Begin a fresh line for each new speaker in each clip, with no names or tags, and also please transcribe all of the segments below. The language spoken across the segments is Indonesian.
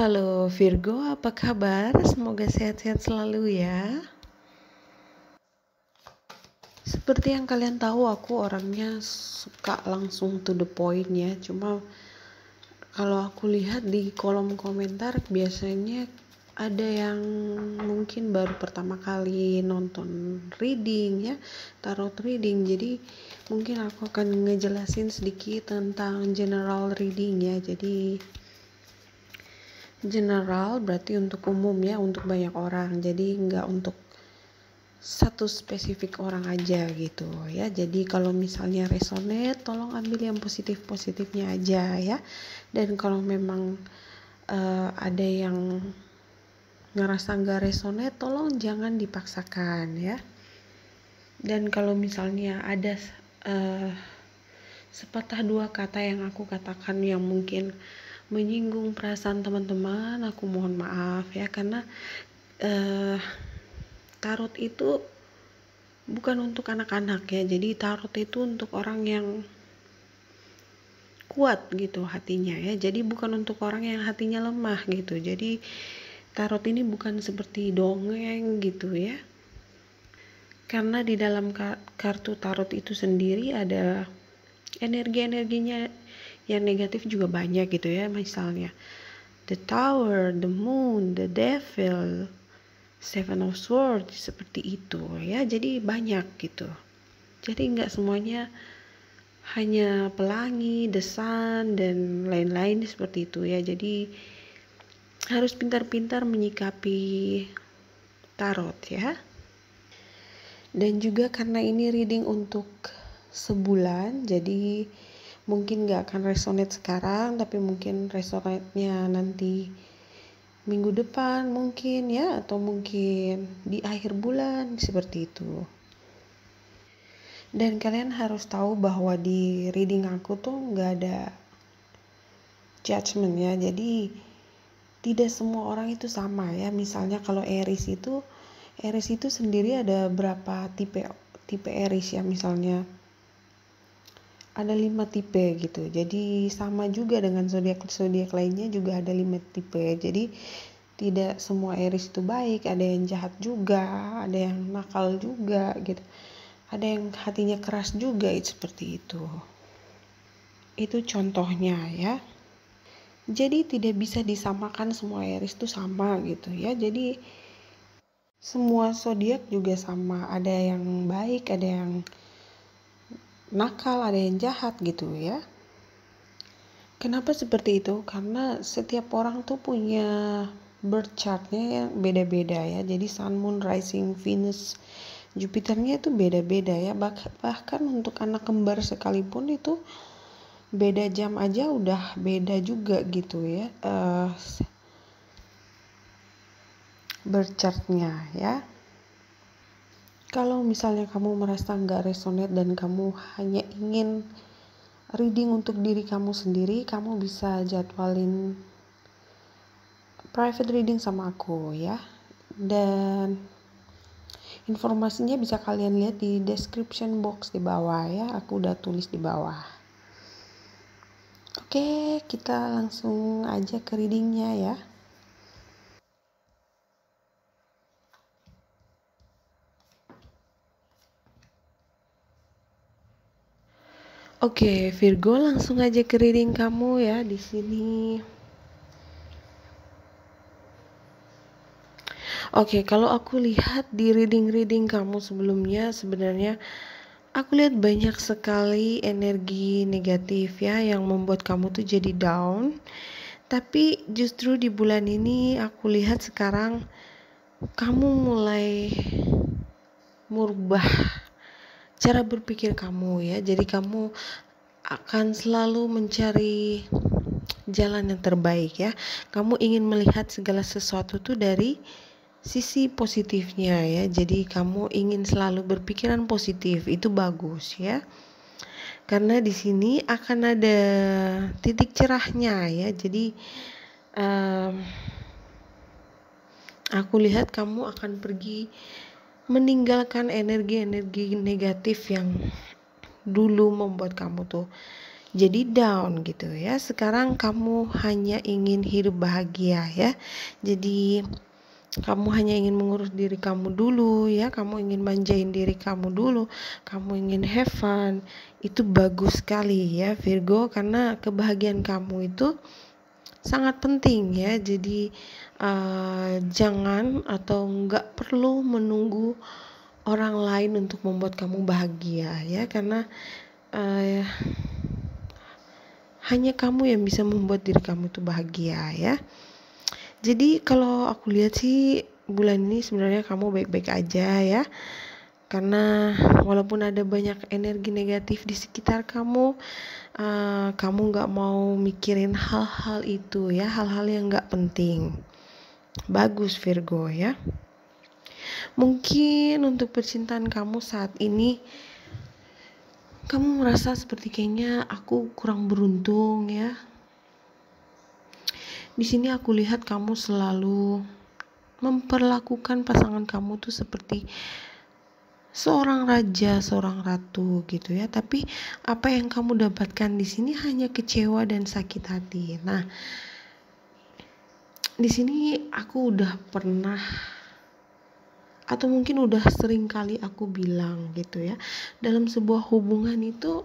Halo Virgo, apa kabar? Semoga sehat-sehat selalu ya. Seperti yang kalian tahu, aku orangnya suka langsung to the point ya. Cuma kalau aku lihat di kolom komentar biasanya ada yang mungkin baru pertama kali nonton reading ya, tarot reading. Jadi mungkin aku akan ngejelasin sedikit tentang general reading ya. Jadi general berarti untuk umum ya, untuk banyak orang. Jadi nggak untuk satu spesifik orang aja gitu ya. Jadi kalau misalnya resonate, tolong ambil yang positif-positifnya aja ya. Dan kalau memang ada yang ngerasa nggak resonate, tolong jangan dipaksakan ya. Dan kalau misalnya ada sepatah dua kata yang aku katakan yang mungkin menyinggung perasaan teman-teman, aku mohon maaf ya, karena tarot itu bukan untuk anak-anak ya. Jadi tarot itu untuk orang yang kuat gitu hatinya ya. Jadi bukan untuk orang yang hatinya lemah gitu. Jadi tarot ini bukan seperti dongeng gitu ya. Karena di dalam kartu tarot itu sendiri ada energi-energinya yang negatif juga banyak gitu ya. Misalnya the Tower, the Moon, the Devil, Seven of Swords, seperti itu ya. Jadi banyak gitu. Jadi nggak semuanya hanya pelangi, the sun, dan lain-lain seperti itu ya. Jadi harus pintar-pintar menyikapi tarot ya. Dan juga karena ini reading untuk sebulan, jadi mungkin nggak akan resonate sekarang, tapi mungkin resonate-nya nanti minggu depan mungkin ya, atau mungkin di akhir bulan seperti itu. Dan kalian harus tahu bahwa di reading aku tuh nggak ada judgment ya. Jadi tidak semua orang itu sama ya. Misalnya kalau Aries itu sendiri ada berapa tipe Aries ya. Misalnya ada 5 tipe gitu. Jadi sama juga dengan zodiak lainnya juga ada 5 tipe. Jadi tidak semua Aries itu baik, ada yang jahat juga, ada yang nakal juga gitu. Ada yang hatinya keras juga, seperti itu. Itu contohnya ya. Jadi tidak bisa disamakan semua Aries itu sama gitu ya. Jadi semua zodiak juga sama, ada yang baik, ada yang nakal, ada yang jahat gitu ya. Kenapa seperti itu? Karena setiap orang tuh punya birth chartnya yang beda-beda ya. Jadi Sun, Moon, Rising, Venus, Jupiternya itu beda-beda ya. Bahkan untuk anak kembar sekalipun itu beda jam aja udah beda juga gitu ya. Birth chartnya ya. Kalau misalnya kamu merasa nggak resonate dan kamu hanya ingin reading untuk diri kamu sendiri, kamu bisa jadwalin private reading sama aku ya. Dan informasinya bisa kalian lihat di description box di bawah ya. Aku udah tulis di bawah. Oke, kita langsung aja ke readingnya ya. Oke, Virgo, langsung aja ke reading kamu ya di sini. Oke, kalau aku lihat di reading kamu sebelumnya, sebenarnya aku lihat banyak sekali energi negatif ya yang membuat kamu tuh jadi down. Tapi justru di bulan ini aku lihat sekarang kamu mulai merubah cara berpikir kamu ya. Jadi kamu akan selalu mencari jalan yang terbaik ya. Kamu ingin melihat segala sesuatu tuh dari sisi positifnya ya. Jadi kamu ingin selalu berpikiran positif, itu bagus ya. Karena di sini akan ada titik cerahnya ya. Jadi aku lihat kamu akan pergi meninggalkan energi-energi negatif yang dulu membuat kamu tuh jadi down gitu ya. Sekarang kamu hanya ingin hidup bahagia ya. Jadi kamu hanya ingin mengurus diri kamu dulu ya, kamu ingin manjain diri kamu dulu, kamu ingin have fun. Itu bagus sekali ya Virgo, karena kebahagiaan kamu itu sangat penting ya. Jadi jangan atau nggak perlu menunggu orang lain untuk membuat kamu bahagia ya, karena hanya kamu yang bisa membuat diri kamu itu bahagia ya. Jadi kalau aku lihat sih bulan ini sebenarnya kamu baik-baik aja ya. Karena walaupun ada banyak energi negatif di sekitar kamu, kamu gak mau mikirin hal-hal itu ya, hal-hal yang gak penting. Bagus Virgo ya. Mungkin untuk percintaan kamu saat ini, kamu merasa seperti kayaknya aku kurang beruntung ya. Di sini aku lihat kamu selalu memperlakukan pasangan kamu tuh seperti seorang raja, seorang ratu gitu ya. Tapi apa yang kamu dapatkan di sini hanya kecewa dan sakit hati. Nah, di sini aku udah pernah atau mungkin udah sering kali aku bilang gitu ya. Dalam sebuah hubungan itu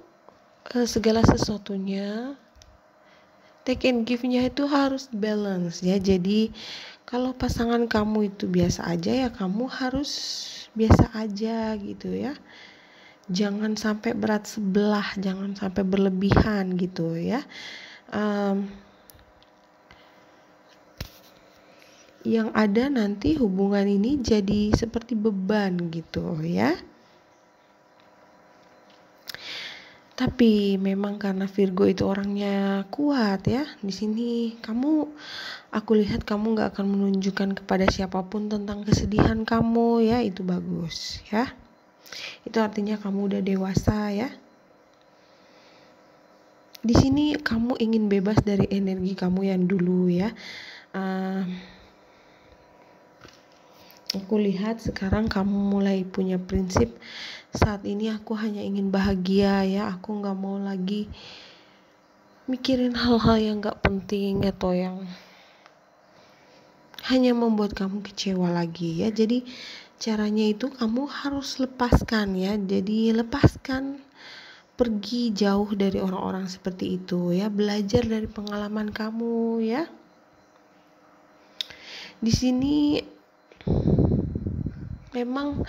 segala sesuatunya take and give-nya itu harus balance ya. Jadi kalau pasangan kamu itu biasa aja ya kamu harus biasa aja gitu ya. Jangan sampai berat sebelah, jangan sampai berlebihan gitu ya. Yang ada nanti hubungan ini jadi seperti beban gitu ya. Tapi memang karena Virgo itu orangnya kuat ya. Di sini aku lihat kamu gak akan menunjukkan kepada siapapun tentang kesedihan kamu ya. Itu bagus ya. Itu artinya kamu udah dewasa ya. Di sini kamu ingin bebas dari energi kamu yang dulu ya. Aku lihat sekarang kamu mulai punya prinsip, saat ini aku hanya ingin bahagia ya, aku gak mau lagi mikirin hal-hal yang gak penting atau yang hanya membuat kamu kecewa lagi ya. Jadi caranya itu kamu harus lepaskan ya, jadi lepaskan, pergi jauh dari orang-orang seperti itu ya, belajar dari pengalaman kamu ya. Di sini memang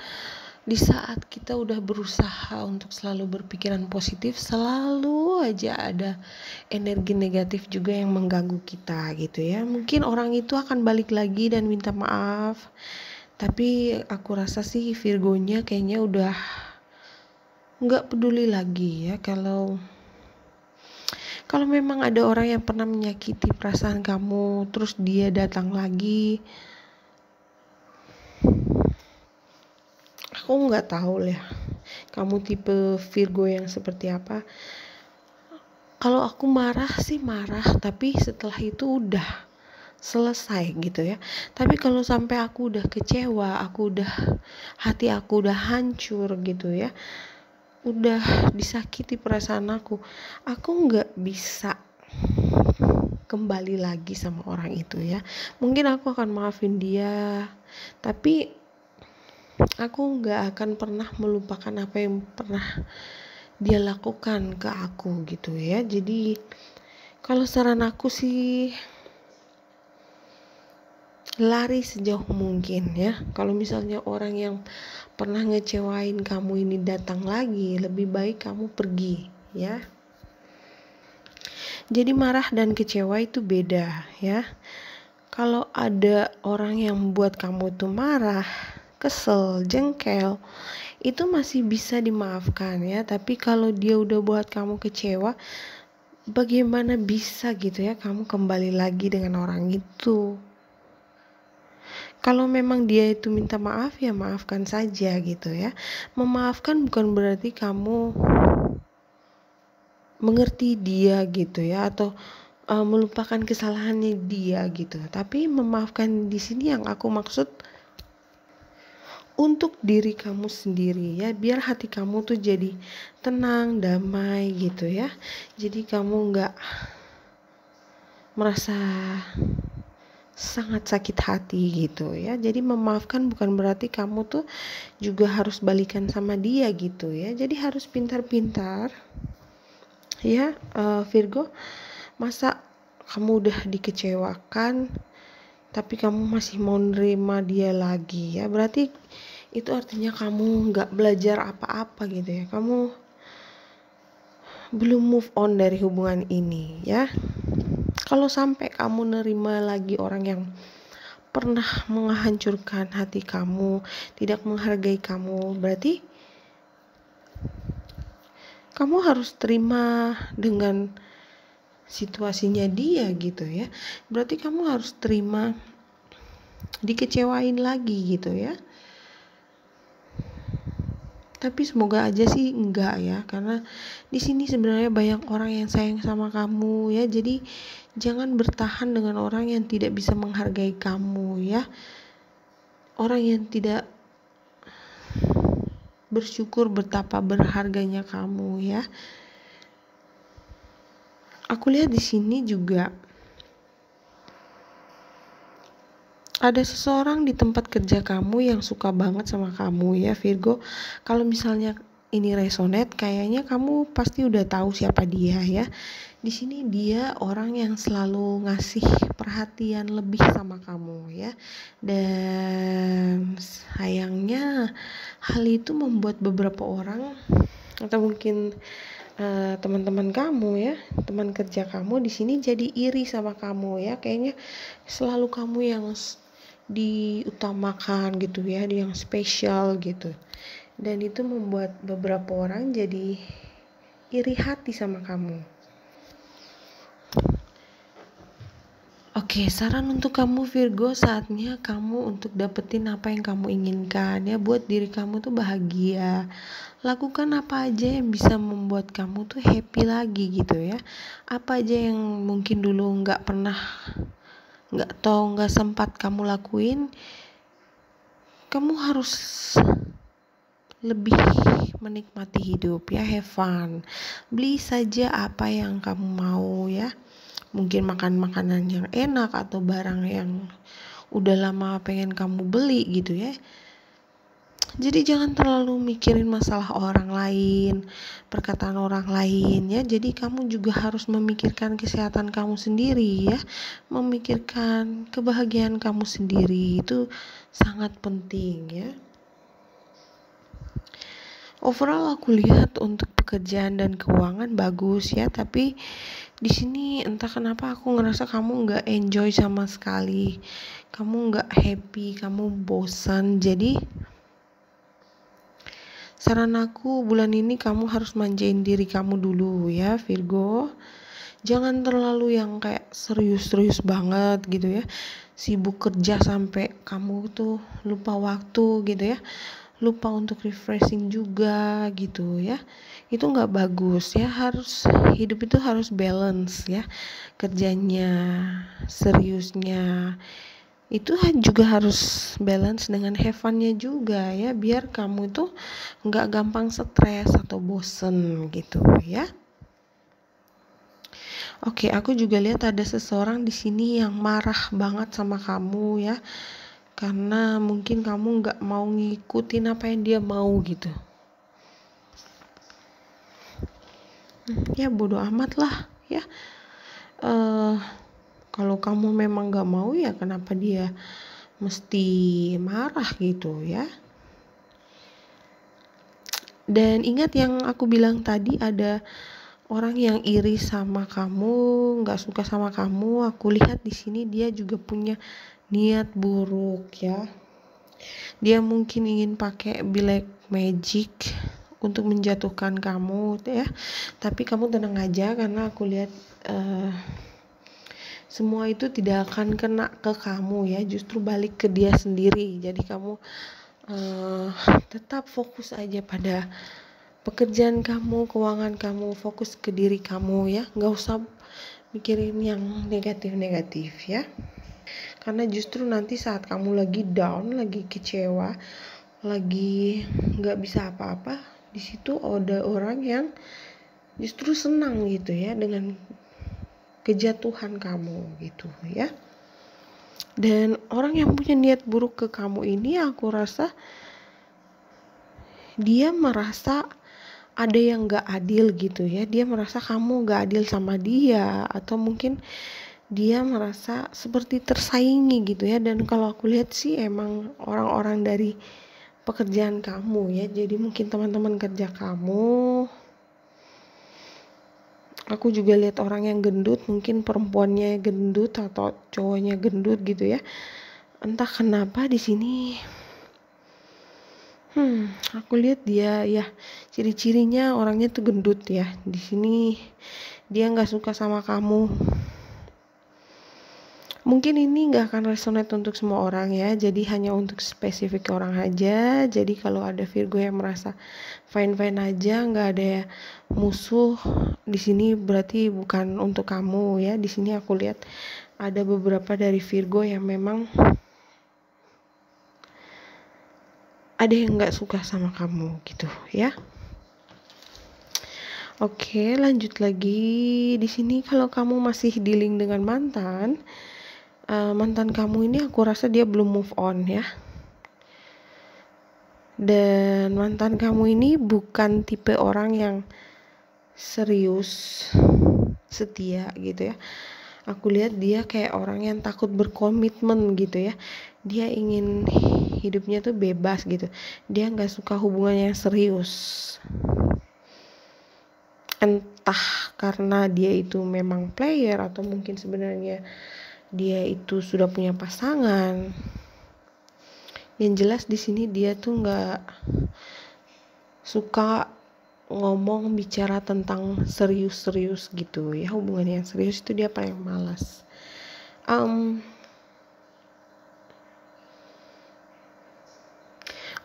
di saat kita udah berusaha untuk selalu berpikiran positif, selalu aja ada energi negatif juga yang mengganggu kita gitu ya. Mungkin orang itu akan balik lagi dan minta maaf, tapi aku rasa sih Virgonya kayaknya udah gak peduli lagi ya. Kalau memang ada orang yang pernah menyakiti perasaan kamu terus dia datang lagi, aku nggak tahu lah kamu tipe Virgo yang seperti apa. Kalau aku marah sih marah, tapi setelah itu udah selesai gitu ya. Tapi kalau sampai aku udah kecewa, hati aku udah hancur gitu ya, udah disakiti perasaan aku nggak bisa kembali lagi sama orang itu ya. Mungkin aku akan maafin dia, tapi aku gak akan pernah melupakan apa yang pernah dia lakukan ke aku gitu ya. Jadi kalau saran aku sih lari sejauh mungkin ya. Kalau misalnya orang yang pernah ngecewain kamu ini datang lagi, lebih baik kamu pergi ya. Jadi marah dan kecewa itu beda ya. Kalau ada orang yang membuat kamu tuh marah, kesel, jengkel, itu masih bisa dimaafkan ya. Tapi kalau dia udah buat kamu kecewa, bagaimana bisa gitu ya kamu kembali lagi dengan orang itu? Kalau memang dia itu minta maaf ya maafkan saja gitu ya. Memaafkan bukan berarti kamu mengerti dia gitu ya, atau melupakan kesalahannya dia gitu. Tapi memaafkan di sini yang aku maksud, untuk diri kamu sendiri ya, biar hati kamu tuh jadi tenang, damai gitu ya. Jadi kamu nggak merasa sangat sakit hati gitu ya. Jadi memaafkan bukan berarti kamu tuh juga harus balikan sama dia gitu ya. Jadi harus pintar-pintar ya, Virgo. Masa kamu udah dikecewakan tapi kamu masih mau nerima dia lagi ya, berarti itu artinya kamu nggak belajar apa-apa gitu ya, kamu belum move on dari hubungan ini ya. Kalau sampai kamu nerima lagi orang yang pernah menghancurkan hati kamu, tidak menghargai kamu, berarti kamu harus terima dengan situasinya dia gitu ya. Berarti kamu harus terima dikecewain lagi gitu ya. Tapi semoga aja sih enggak ya, karena di sini sebenarnya banyak orang yang sayang sama kamu ya. Jadi jangan bertahan dengan orang yang tidak bisa menghargai kamu ya. Orang yang tidak bersyukur betapa berharganya kamu ya. Aku lihat di sini juga ada seseorang di tempat kerja kamu yang suka banget sama kamu ya, Virgo. Kalau misalnya ini resonate, kayaknya kamu pasti udah tahu siapa dia ya. Di sini dia orang yang selalu ngasih perhatian lebih sama kamu ya. Dan sayangnya hal itu membuat beberapa orang atau mungkin teman-teman kamu ya, teman kerja kamu di sini jadi iri sama kamu ya. Kayaknya selalu kamu yang diutamakan gitu ya, yang spesial gitu. Dan itu membuat beberapa orang jadi iri hati sama kamu. Oke, saran untuk kamu Virgo, saatnya kamu untuk dapetin apa yang kamu inginkan ya, buat diri kamu tuh bahagia. Lakukan apa aja yang bisa membuat kamu tuh happy lagi gitu ya. Apa aja yang mungkin dulu nggak sempat kamu lakuin, kamu harus lebih menikmati hidup ya, have fun. Beli saja apa yang kamu mau ya. Mungkin makan makanan yang enak atau barang yang udah lama pengen kamu beli gitu ya. Jadi jangan terlalu mikirin masalah orang lain, perkataan orang lain ya. Jadi kamu juga harus memikirkan kesehatan kamu sendiri ya. Memikirkan kebahagiaan kamu sendiri itu sangat penting ya. Overall aku lihat untuk pekerjaan dan keuangan bagus ya, tapi di sini entah kenapa aku ngerasa kamu nggak enjoy sama sekali, kamu nggak happy, kamu bosan. Jadi saran aku bulan ini kamu harus manjain diri kamu dulu ya, Virgo. Jangan terlalu yang kayak serius-serius banget gitu ya, sibuk kerja sampai kamu tuh lupa waktu gitu ya, lupa untuk refreshing juga gitu ya. Itu nggak bagus ya. Harus hidup itu harus balance ya, kerjanya, seriusnya itu juga harus balance dengan have fun-nya juga ya, biar kamu itu nggak gampang stres atau bosen gitu ya. Oke, aku juga lihat ada seseorang di sini yang marah banget sama kamu ya, karena mungkin kamu nggak mau ngikutin apa yang dia mau gitu. Ya bodo amat lah ya. Kalau kamu memang nggak mau ya kenapa dia mesti marah gitu ya. Dan ingat yang aku bilang tadi, ada orang yang iri sama kamu, nggak suka sama kamu. Aku lihat di sini dia juga punya niat buruk ya. Dia mungkin ingin pakai black magic untuk menjatuhkan kamu ya. Tapi kamu tenang aja, karena aku lihat semua itu tidak akan kena ke kamu ya, justru balik ke dia sendiri. Jadi kamu tetap fokus aja pada pekerjaan kamu, keuangan kamu, fokus ke diri kamu ya, nggak usah mikirin yang negatif-negatif ya. Karena justru nanti saat kamu lagi down, lagi kecewa, lagi nggak bisa apa-apa, di situ ada orang yang justru senang gitu ya dengan kejatuhan kamu gitu ya. Dan orang yang punya niat buruk ke kamu ini, aku rasa dia merasa ada yang gak adil gitu ya. Dia merasa kamu gak adil sama dia, atau mungkin dia merasa seperti tersaingi gitu ya. Dan kalau aku lihat sih emang orang-orang dari pekerjaan kamu ya. Jadi mungkin teman-teman kerja kamu. Aku juga lihat orang yang gendut, mungkin perempuannya gendut atau cowoknya gendut gitu ya. Entah kenapa di sini aku lihat dia ya, ciri-cirinya orangnya tuh gendut ya. Di sini dia nggak suka sama kamu. Mungkin ini nggak akan resonate untuk semua orang ya, jadi hanya untuk spesifik orang aja. Jadi kalau ada Virgo yang merasa fine-fine aja, nggak ada musuh di sini, berarti bukan untuk kamu ya. Di sini aku lihat ada beberapa dari Virgo yang memang ada yang nggak suka sama kamu gitu ya. Oke, lanjut lagi. Di sini kalau kamu masih dealing dengan mantan kamu ini, aku rasa dia belum move on ya. Dan mantan kamu ini bukan tipe orang yang serius, setia gitu ya. Aku lihat dia kayak orang yang takut berkomitmen gitu ya. Dia ingin hidupnya tuh bebas gitu. Dia nggak suka hubungan yang serius. Entah karena dia itu memang player, atau mungkin sebenarnya dia itu sudah punya pasangan. Yang jelas di sini dia tuh nggak suka ngomong bicara tentang serius-serius gitu ya. Hubungan yang serius itu dia paling malas.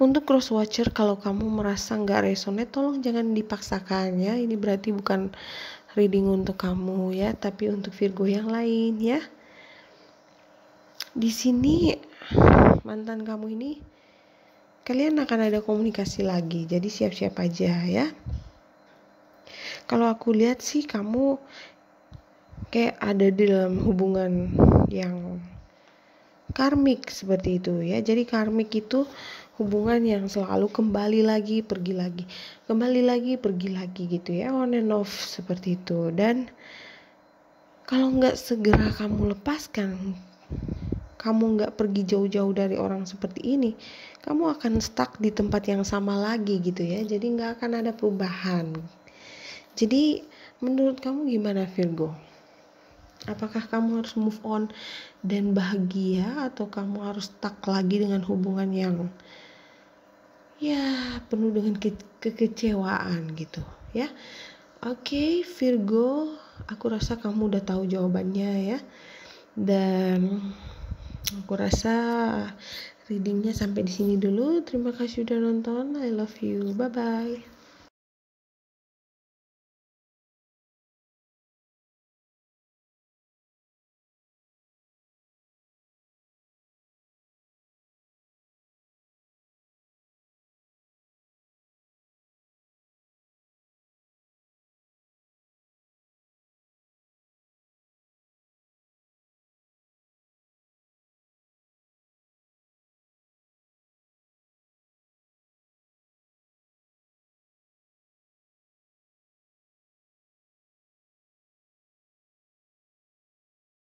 Untuk cross watcher, kalau kamu merasa nggak resonate, tolong jangan dipaksakan ya. Ini berarti bukan reading untuk kamu ya, tapi untuk Virgo yang lain ya. Di sini mantan kamu ini, kalian akan ada komunikasi lagi, jadi siap-siap aja ya. Kalau aku lihat sih kamu kayak ada di dalam hubungan yang karmik seperti itu ya. Jadi karmik itu hubungan yang selalu kembali lagi, pergi lagi, kembali lagi, pergi lagi gitu ya, on and off seperti itu. Dan kalau nggak segera kamu lepaskan, kamu nggak pergi jauh-jauh dari orang seperti ini, kamu akan stuck di tempat yang sama lagi gitu ya. Jadi nggak akan ada perubahan. Jadi menurut kamu gimana Virgo? Apakah kamu harus move on dan bahagia, atau kamu harus stuck lagi dengan hubungan yang ya penuh dengan kekecewaan gitu ya? Oke, Virgo, aku rasa kamu udah tahu jawabannya ya. Dan aku rasa readingnya sampai di sini dulu. Terima kasih udah nonton. I love you. Bye bye.